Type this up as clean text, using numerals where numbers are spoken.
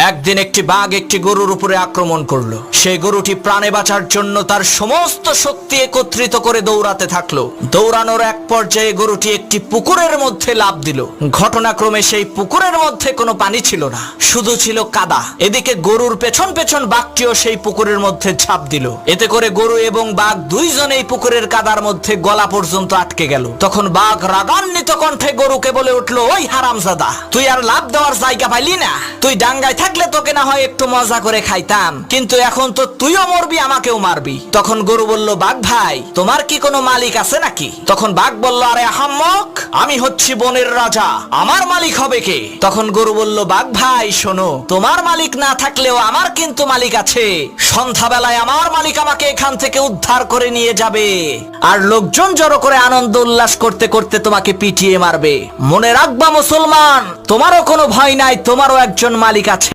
একদিন একটি বাঘ একটি গরুর উপরে আক্রমণ করলো। সেই গরুটি প্রাণে বাঁচার জন্য তার সমস্ত শক্তি একত্রিত করে দৌড়াতে থাকলো। দৌড়ানোর এক পর্যায়ে গরুটি একটি পুকুরের মধ্যে লাফ দিল। ঘটনাক্রমে সেই পুকুরের মধ্যে কোনো পানি ছিল না, শুধু ছিল কাদা। এদিকে গরুর পেছন পেছন বাঘটিও সেই পুকুরের মধ্যে ঝাঁপ দিল। এতে করে গরু এবং বাঘ দুইজনেই পুকুরের কাদার মধ্যে গলা পর্যন্ত আটকে গেল। তখন বাঘ রাগান্বিত কণ্ঠে গরুকে বলে উঠলো, ওই হারামজাদা, তুই আর লাফ দেওয়ার জায়গা পাইলি না? তুই ডাঙ্গায় থাকলে তোকে না হয় একটু মজা করে খাইতাম, কিন্তু এখন তো তুইও মরবি, আমাকেও মারবি। তখন গরু বলল, বাঘ ভাই, তোমার কি কোনো মালিক আছে নাকি? তখন বাঘ বলল, আরে আহাম্মক, আমি হচ্ছি বনের রাজা, আমার মালিক হবে কে? তখন গরু বলল, বাঘ ভাই শোনো, তোমার মালিক না থাকলেও আমার কিন্তু মালিক আছে। সন্ধ্যাবেলায় আমার মালিক আমাকে এখান থেকে উদ্ধার করে নিয়ে যাবে, আর লোকজন জড়ো করে আনন্দ উল্লাস করতে করতে তোমাকে পিটিয়ে মারবে। মনে রাখবা মুসলমান, তোমারও কোনো ভয় নাই, তোমারও একজন মালিক আছে।